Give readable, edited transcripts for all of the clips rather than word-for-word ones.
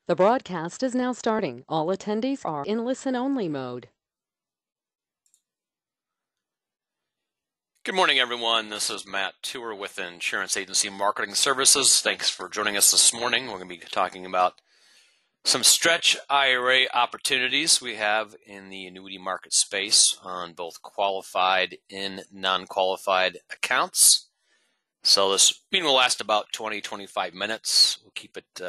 The broadcast is now starting. All attendees are in listen-only mode. Good morning, everyone. This is Matt Tour with Insurance Agency Marketing Services. Thanks for joining us this morning. We're going to be talking about some Stretch IRA opportunities we have in the annuity market space on both qualified and non-qualified accounts. So this meeting will last about 20-25 minutes. We'll keep it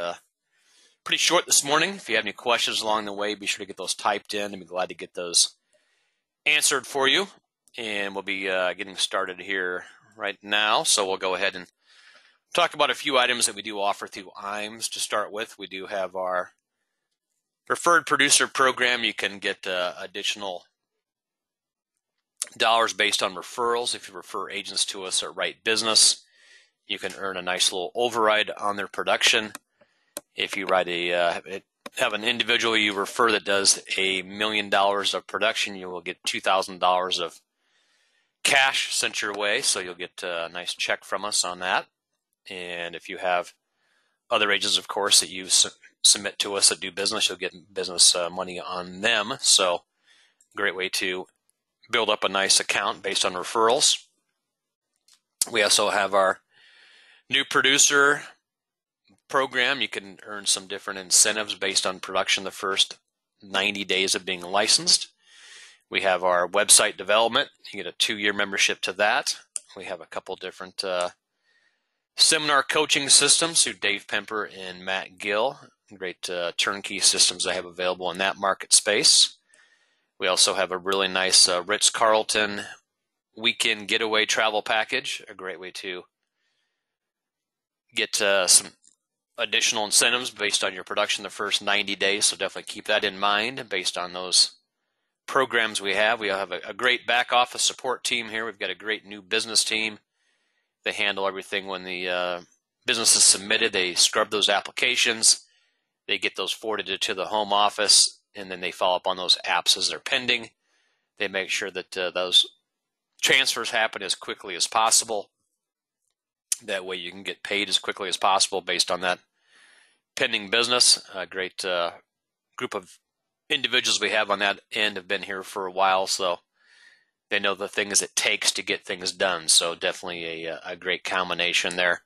pretty short this morning. If you have any questions along the way, be sure to get those typed in. I'd be glad to get those answered for you. And we'll be getting started here right now. So we'll go ahead and talk about a few items that we do offer through IMS. To start with, we do have our Preferred Producer Program. You can get additional dollars based on referrals. If you refer agents to us at Right Business, you can earn a nice little override on their production. If you write have an individual you refer that does $1 million of production, you will get $2,000 of cash sent your way, so you'll get a nice check from us on that. And if you have other agents, of course, that you submit to us that do business, you'll get business money on them. So great way to build up a nice account based on referrals. We also have our new producer program. You can earn some different incentives based on production the first 90 days of being licensed. We have our website development. You get a 2-year membership to that. We have a couple different seminar coaching systems through Dave Pemper and Matt Gill. Great turnkey systems I have available in that market space. We also have a really nice Ritz-Carlton weekend getaway travel package, a great way to get some additional incentives based on your production the first 90 days. So definitely keep that in mind based on those programs we have. We have a great back office support team here. We've got a great new business team. They handle everything when the business is submitted. They scrub those applications. They get those forwarded to the home office, and then they follow up on those apps as they're pending. They make sure that those transfers happen as quickly as possible. That way you can get paid as quickly as possible based on that pending business. A great group of individuals we have on that end have been here for a while, so they know the things it takes to get things done. So definitely a great combination there.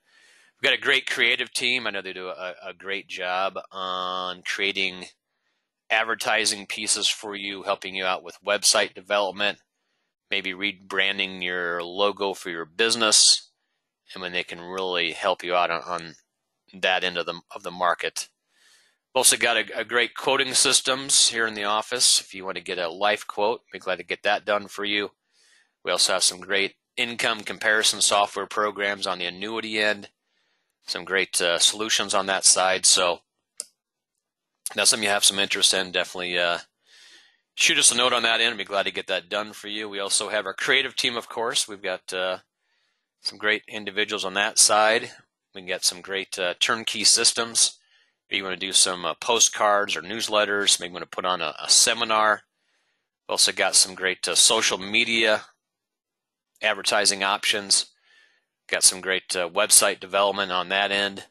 We've got a great creative team. I know they do a great job on creating advertising pieces for you, helping you out with website development, maybe rebranding your logo for your business. And when they can really help you out on that end of the market. We've also got a great quoting systems here in the office. If you want to get a life quote, we're glad to get that done for you. We also have some great income comparison software programs on the annuity end. Some great solutions on that side. So that's something you have some interest in. Definitely shoot us a note on that end. I'd be glad to get that done for you. We also have our creative team, of course. We've got some great individuals on that side. We can get some great turnkey systems. If you want to do some postcards or newsletters, maybe want to put on a seminar. We've also got some great social media advertising options. Got some great website development on that end.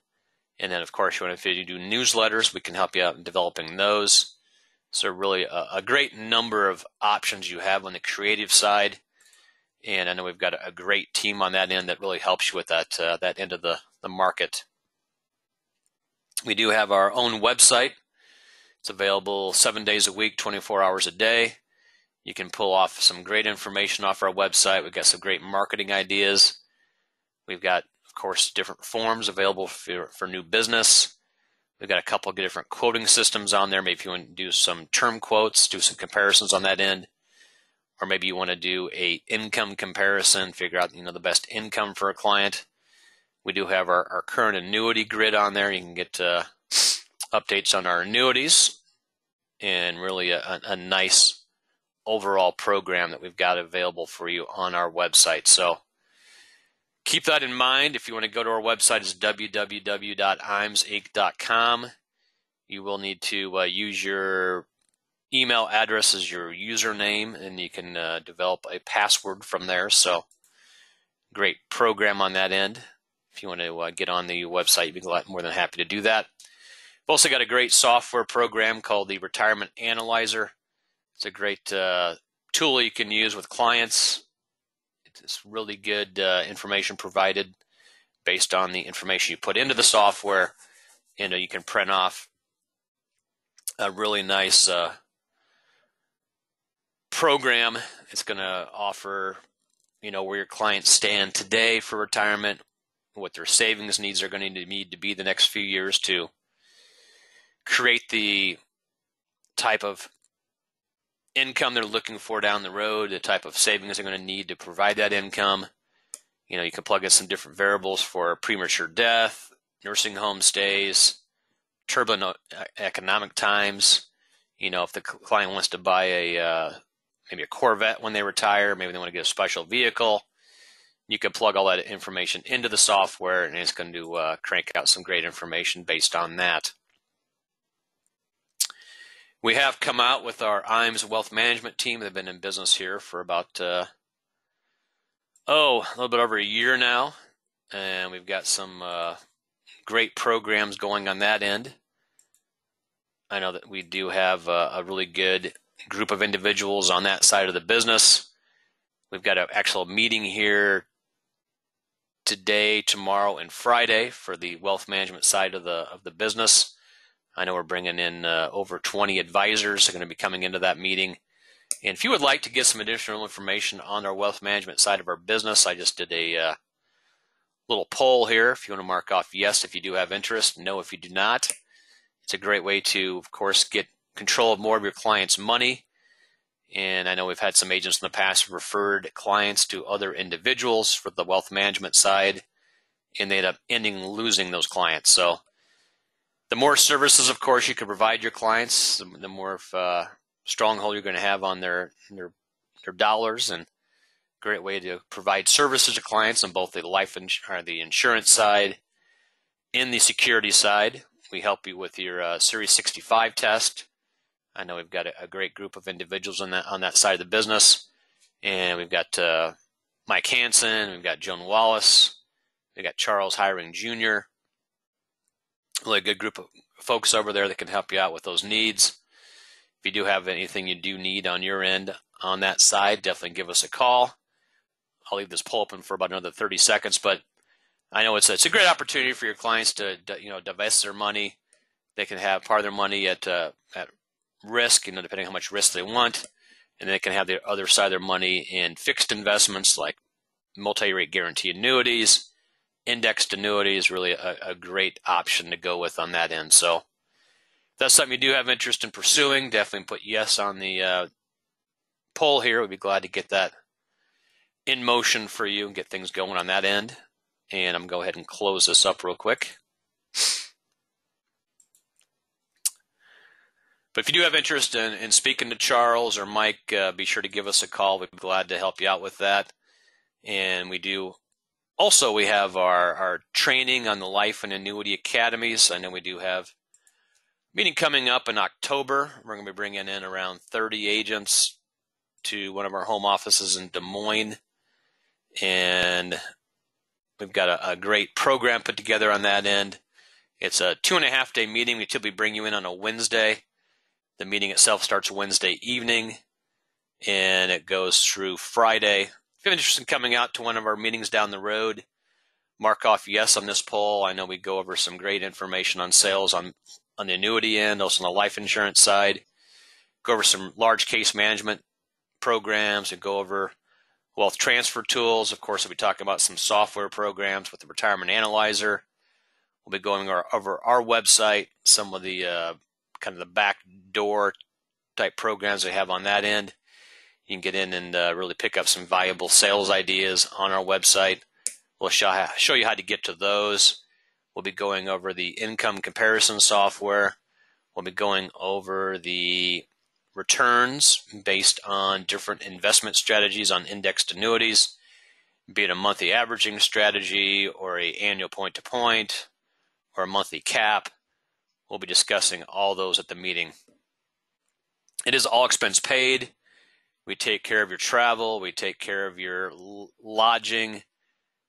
And then, of course, if you do newsletters, we can help you out in developing those. So really a great number of options you have on the creative side. And I know we've got a great team on that end that really helps you with that end of the market. We do have our own website. It's available 7 days a week, 24 hours a day. You can pull off some great information off our website. We've got some great marketing ideas. We've got, of course, different forms available for new business. We've got a couple of different quoting systems on there. Maybe if you want to do some term quotes, do some comparisons on that end. Or maybe you want to do a income comparison, figure out the best income for a client. We do have our current annuity grid on there. You can get updates on our annuities and really a nice overall program that we've got available for you on our website. So keep that in mind. If you want to go to our website, it's www.imsinc.com. You will need to use your email address as your username, and you can develop a password from there. So great program on that end. If you want to get on the website, you'd be more than happy to do that. We've also got a great software program called the Retirement Analyzer. It's a great tool you can use with clients. It's really good information provided based on the information you put into the software. And you can print off a really nice program. It's going to offer, where your clients stand today for retirement, what their savings needs are going to need to be the next few years to create the type of income they're looking for down the road, the type of savings they're going to need to provide that income. You can plug in some different variables for premature death, nursing home stays, turbulent economic times. If the client wants to buy maybe a Corvette when they retire, maybe they want to get a special vehicle, you can plug all that information into the software, and it's going to crank out some great information based on that. We have come out with our IMS Wealth Management team. They've been in business here for about, a little bit over a year now, and we've got some great programs going on that end. I know that we do have a really good group of individuals on that side of the business. We've got an actual meeting here today, tomorrow, and Friday for the wealth management side of the business. I know we're bringing in over 20 advisors are going to be coming into that meeting. And if you would like to get some additional information on our wealth management side of our business, I just did a little poll here. If you want to mark off yes if you do have interest, no if you do not. It's a great way to, of course, get control of more of your clients' money. And I know we've had some agents in the past who referred clients to other individuals for the wealth management side, and they end up losing those clients. So the more services, of course, you can provide your clients, the more of a stronghold you're going to have on their dollars, and great way to provide services to clients on both the insurance side and the security side. We help you with your Series 65 test. I know we've got a great group of individuals on that side of the business, and we've got Mike Hansen, we've got Joan Wallace, we've got Charles Hiring Jr. Really a good group of folks over there that can help you out with those needs. If you do have anything you do need on your end on that side, definitely give us a call. I'll leave this poll open for about another 30 seconds, but I know it's a great opportunity for your clients to divest their money. They can have part of their money at risk, depending on how much risk they want, and they can have the other side of their money in fixed investments like multi-rate guarantee annuities. Indexed annuity is really a great option to go with on that end. So if that's something you do have interest in pursuing, definitely put yes on the poll here. We'd be glad to get that in motion for you and get things going on that end. And I'm going to go ahead and close this up real quick. But if you do have interest in speaking to Charles or Mike, be sure to give us a call. We'd be glad to help you out with that. And we have our training on the Life and Annuity Academies. I know we do have a meeting coming up in October. We're going to be bringing in around 30 agents to one of our home offices in Des Moines. And we've got a great program put together on that end. It's a 2.5-day meeting. We typically bring you in on a Wednesday. The meeting itself starts Wednesday evening, and it goes through Friday. If you're interested in coming out to one of our meetings down the road, mark off yes on this poll. I know we go over some great information on sales on the annuity end, also on the life insurance side. Go over some large case management programs and go over wealth transfer tools. Of course, we'll be talking about some software programs with the Retirement Analyzer. We'll be going over our website, some of the kind of the backdoor type programs we have on that end. You can get in and really pick up some valuable sales ideas on our website. We'll show you how to get to those. We'll be going over the income comparison software. We'll be going over the returns based on different investment strategies on indexed annuities, be it a monthly averaging strategy or an annual point-to-point or a monthly cap. We'll be discussing all those at the meeting. It is all expense paid. We take care of your travel. We take care of your lodging.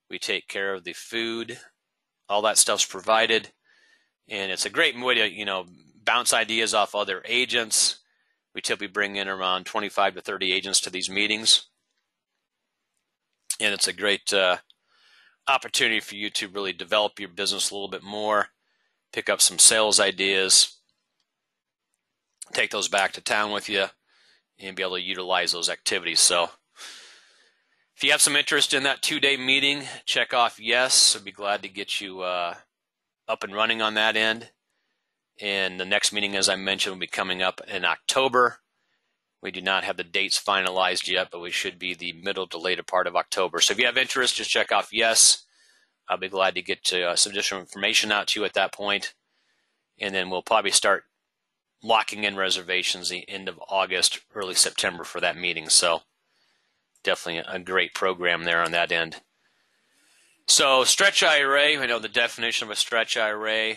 We take care of the food. All that stuff's provided. And it's a great way to, bounce ideas off other agents. We typically bring in around 25 to 30 agents to these meetings. And it's a great opportunity for you to really develop your business a little bit more, pick up some sales ideas, take those back to town with you, and be able to utilize those activities. So if you have some interest in that 2-day meeting, check off yes. I'd be glad to get you up and running on that end. And the next meeting, as I mentioned, will be coming up in October. We do not have the dates finalized yet, but we should be the middle to later part of October. So if you have interest, just check off yes. I'll be glad to get some additional information out to you at that point. And then we'll probably start locking in reservations the end of August, early September for that meeting. So definitely a great program there on that end. So Stretch IRA, I know the definition of a Stretch IRA.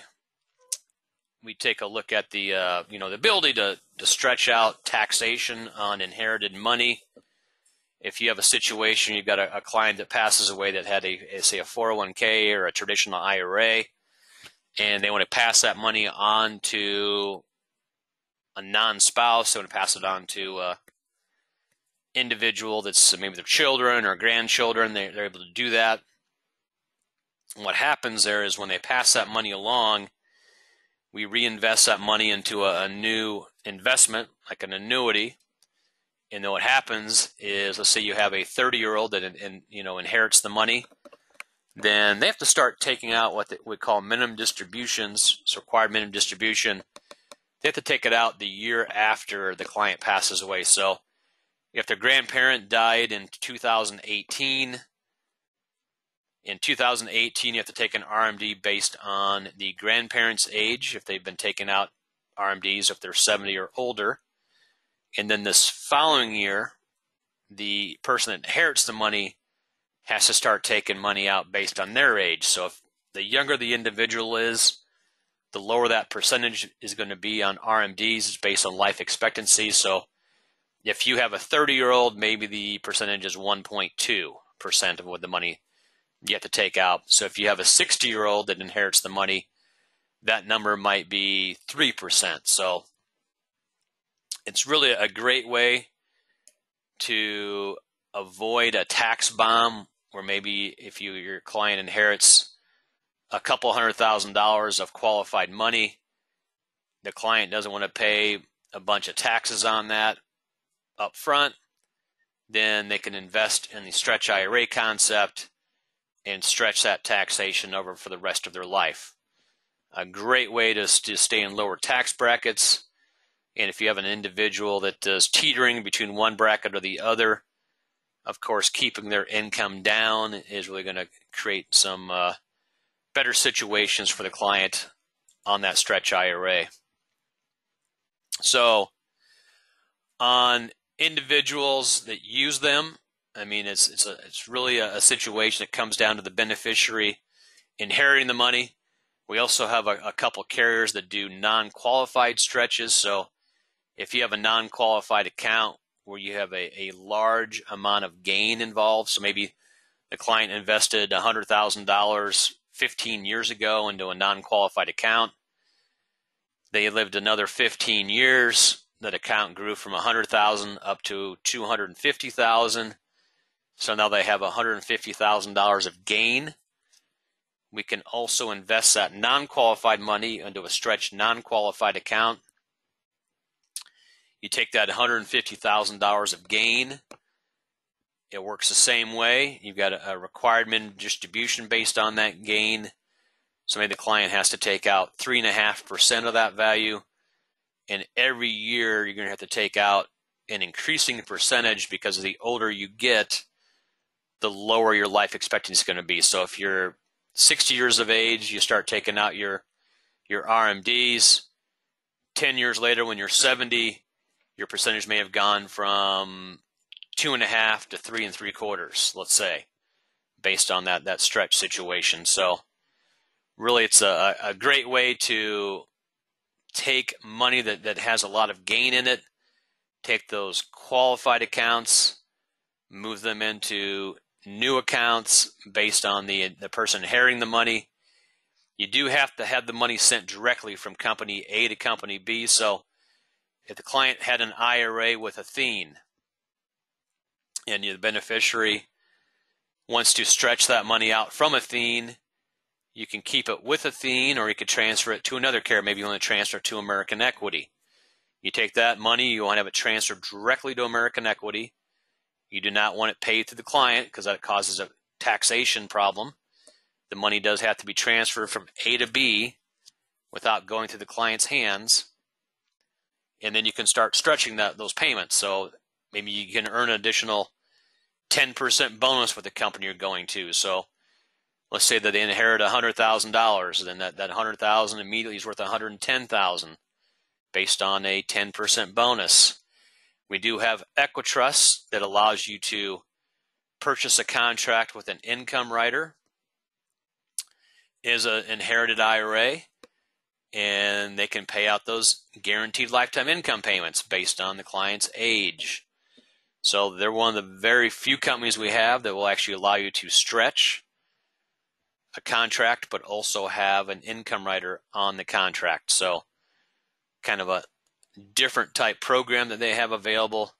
We take a look at the the ability to stretch out taxation on inherited money. If you have a situation, you've got a client that passes away that had say a 401k or a traditional IRA, and they want to pass that money on to a non-spouse, they want to pass it on to an individual that's maybe their children or grandchildren, they're able to do that. And what happens there is when they pass that money along, we reinvest that money into a new investment, like an annuity. And then what happens is, let's say you have a 30-year-old that inherits the money, then they have to start taking out what we call minimum distributions. It's required minimum distribution. They have to take it out the year after the client passes away. So if their grandparent died in 2018, in 2018, you have to take an RMD based on the grandparent's age, if they've been taking out RMDs, if they're 70 or older. And then this following year, the person that inherits the money has to start taking money out based on their age. So if the younger the individual is, the lower that percentage is going to be on RMDs. It's based on life expectancy. So if you have a 30-year-old, maybe the percentage is 1.2% of what the money you have to take out. So if you have a 60-year-old that inherits the money, that number might be 3%. So it's really a great way to avoid a tax bomb, where maybe if your client inherits a couple $100,000 of qualified money, the client doesn't want to pay a bunch of taxes on that up front, then they can invest in the Stretch IRA concept and stretch that taxation over for the rest of their life. A great way to stay in lower tax brackets. And if you have an individual that is teetering between one bracket or the other, of course, keeping their income down is really going to create some better situations for the client on that Stretch IRA. So on individuals that use them, I mean, it's really a situation that comes down to the beneficiary inheriting the money. We also have a couple carriers that do non-qualified stretches. So if you have a non-qualified account where you have a large amount of gain involved, so maybe the client invested $100,000 15 years ago into a non-qualified account, they lived another 15 years, that account grew from $100,000 up to $250,000. So now they have $150,000 of gain. We can also invest that non-qualified money into a Stretch non-qualified account. You take that $150,000 of gain. It works the same way. You've got a required minimum distribution based on that gain. So maybe the client has to take out 3.5% of that value. And every year you're going to have to take out an increasing percentage, because the older you get, the lower your life expectancy is going to be. So if you're 60 years of age, you start taking out your RMDs. 10 years later, when you're 70, your percentage may have gone from 2.5 to 3.75, let's say, based on that stretch situation. So really, it's a great way to take money that has a lot of gain in it, take those qualified accounts, move them into new accounts based on the person inheriting the money. You do have to have the money sent directly from company A to company B. So if the client had an IRA with Athene and the beneficiary wants to stretch that money out from Athene, you can keep it with Athene, or you could transfer it to another carrier. Maybe you want to transfer it to American Equity. You take that money, you want to have it transferred directly to American Equity. You do not want it paid to the client because that causes a taxation problem. The money does have to be transferred from A to B without going through the client's hands. And then you can start stretching those payments. So maybe you can earn an additional 10% bonus with the company you're going to. So let's say that they inherit $100,000, then that $100,000 immediately is worth $110,000 based on a 10% bonus. We do have Equitrust that allows you to purchase a contract with an income rider, is an inherited IRA, and they can pay out those guaranteed lifetime income payments based on the client's age. So they're one of the very few companies we have that will actually allow you to stretch a contract, but also have an income rider on the contract. So kind of a different type program that they have available.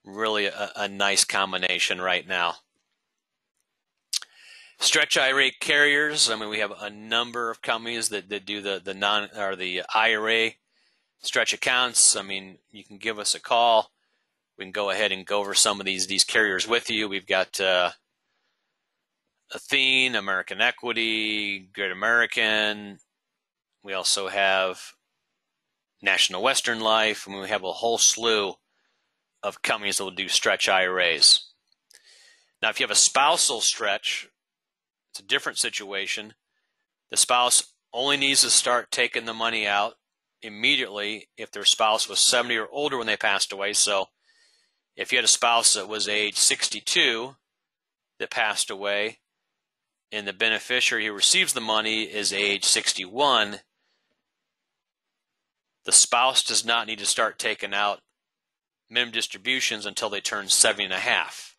Really a nice combination right now. Stretch IRA Carriers. I mean, we have a number of companies that do the IRA stretch accounts. I mean, you can give us a call. We can go ahead and go over some of these carriers with you. We've got Athene, American Equity, Great American. We also have National Western Life, and we have a whole slew of companies that will do stretch IRAs. Now, if you have a spousal stretch, it's a different situation. The spouse only needs to start taking the money out immediately if their spouse was 70 or older when they passed away. So if you had a spouse that was age 62 that passed away, and the beneficiary who receives the money is age 61, the spouse does not need to start taking out minimum distributions until they turn 70 and a half.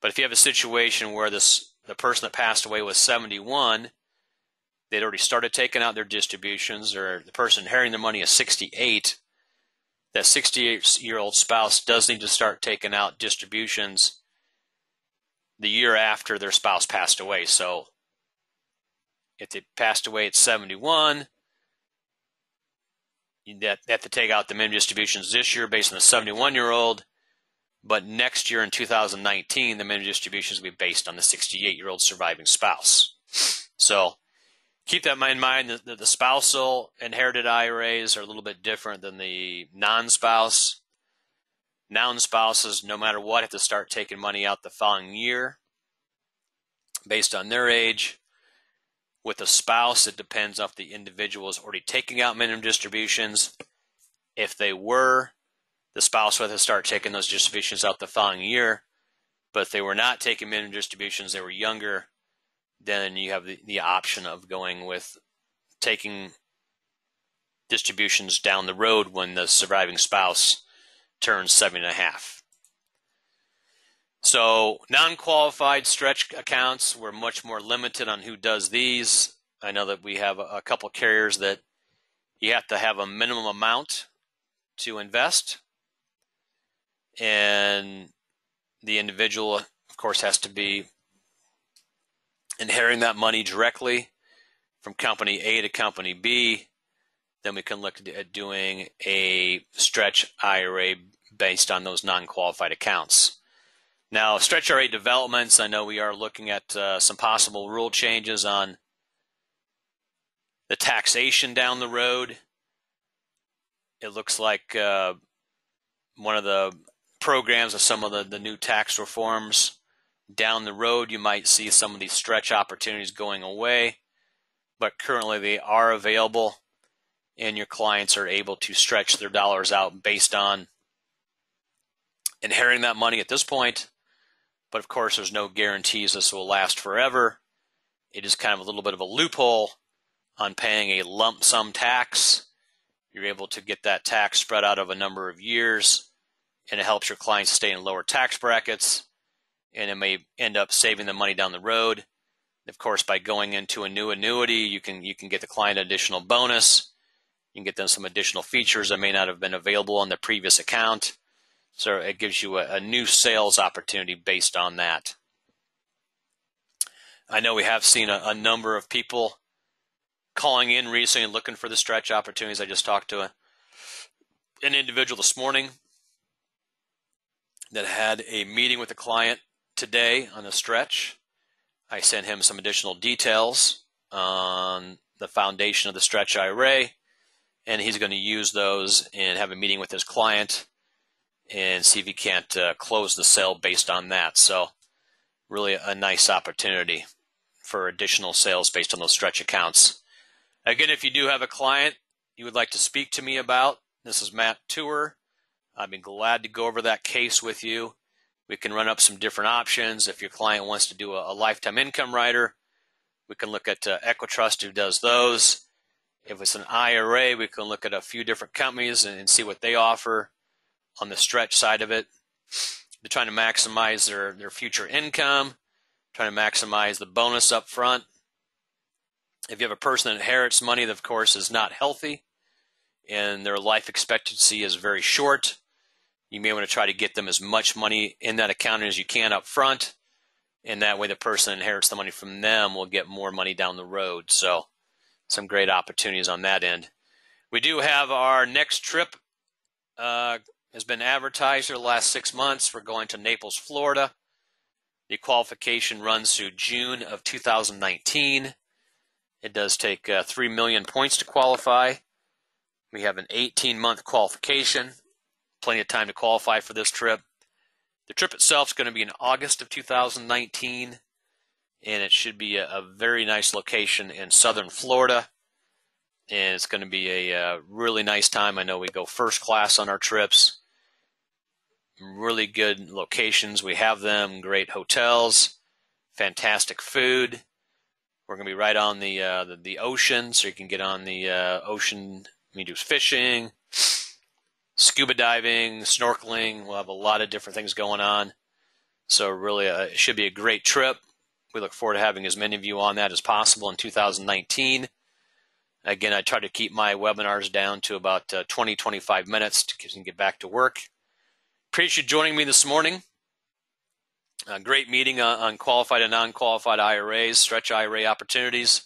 But if you have a situation where the person that passed away was 71, they'd already started taking out their distributions, or the person inheriting the money is 68, that 68-year-old spouse does need to start taking out distributions the year after their spouse passed away. So if they passed away at 71, you have to take out the minimum distributions this year based on the 71-year-old, but next year in 2019, the minimum distributions will be based on the 68-year-old surviving spouse. So keep that in mind. The spousal inherited IRAs are a little bit different than the non-spouse. Non-spouses, no matter what, have to start taking money out the following year based on their age. With a spouse, it depends if the individual is already taking out minimum distributions. If they were, the spouse would have to start taking those distributions out the following year. But if they were not taking minimum distributions, they were younger, then you have the option of going with taking distributions down the road when the surviving spouse turns 70 and a half. So non-qualified stretch accounts, we're much more limited on who does these. I know that we have a couple carriers that you have to have a minimum amount to invest, and the individual, of course, has to be inheriting that money directly from company A to company B. Then we can look at doing a stretch IRA based on those non-qualified accounts. Now, Stretch IRA Developments, I know we are looking at some possible rule changes on the taxation down the road. It looks like one of the programs of some of the new tax reforms down the road, you might see some of these stretch opportunities going away, but currently they are available, and your clients are able to stretch their dollars out based on inheriting that money at this point. But of course, there's no guarantees this will last forever. It is kind of a little bit of a loophole on paying a lump sum tax. You're able to get that tax spread out of a number of years, and it helps your clients stay in lower tax brackets, and it may end up saving the money down the road. Of course, by going into a new annuity, you can get the client additional bonus. You can get them some additional features that may not have been available on the previous account. So it gives you a new sales opportunity based on that. I know we have seen a number of people calling in recently and looking for the stretch opportunities. I just talked to an individual this morning that had a meeting with a client today on a stretch. I sent him some additional details on the foundation of the Stretch IRA, and he's going to use those and have a meeting with his client and see if he can't close the sale based on that. So really a nice opportunity for additional sales based on those stretch accounts. Again, if you do have a client you would like to speak to me about, this is Matt Tour. I'd be glad to go over that case with you. We can run up some different options. If your client wants to do a lifetime income rider, we can look at Equitrust, who does those. If it's an IRA, we can look at a few different companies and see what they offer on the stretch side of it. They're trying to maximize their future income, trying to maximize the bonus up front. If you have a person that inherits money that, of course, is not healthy and their life expectancy is very short, you may want to try to get them as much money in that account as you can up front, and that way the person inherits the money from them will get more money down the road. So some great opportunities on that end. We do have our next trip has been advertised for the last 6 months. We're going to Naples, Florida. The qualification runs through June of 2019. It does take 3 million points to qualify. We have an 18-month qualification. Plenty of time to qualify for this trip. The trip itself is going to be in August of 2019, and it should be a very nice location in southern Florida, and it's going to be a really nice time. I know we go first class on our trips. Really good locations. We have them, great hotels, fantastic food. We're going to be right on the ocean, so you can get on the ocean. We do fishing, scuba diving, snorkeling. We'll have a lot of different things going on. So really, it should be a great trip. We look forward to having as many of you on that as possible in 2019. Again, I try to keep my webinars down to about 20, 25 minutes to get back to work. Appreciate you joining me this morning. A great meeting on qualified and non-qualified IRAs, stretch IRA opportunities.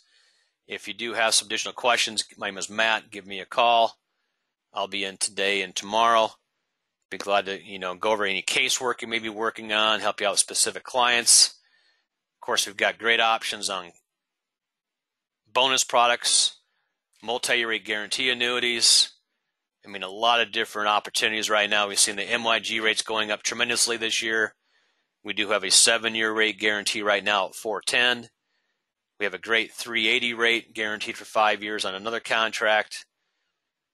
If you do have some additional questions, my name is Matt. Give me a call. I'll be in today and tomorrow. Be glad to go over any casework you may be working on, help you out with specific clients. Of course, we've got great options on bonus products, multi-year guarantee annuities. I mean, a lot of different opportunities right now. We've seen the MYG rates going up tremendously this year. We do have a 7-year rate guarantee right now at 410. We have a great 380 rate guaranteed for 5 years on another contract.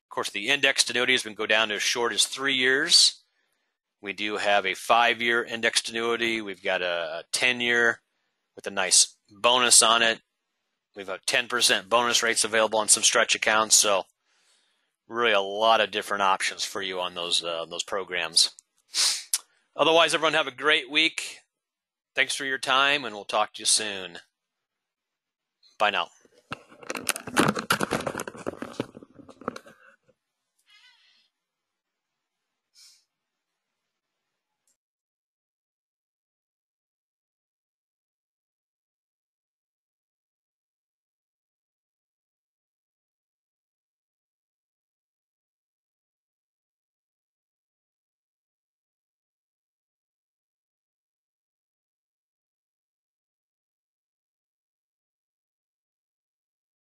Of course, the indexed annuities can go down to as short as 3 years. We do have a 5-year indexed annuity. We've got a 10-year with a nice bonus on it. We've got 10% bonus rates available on some stretch accounts. So really a lot of different options for you on those programs. Otherwise, everyone have a great week. Thanks for your time, and we'll talk to you soon. Bye now.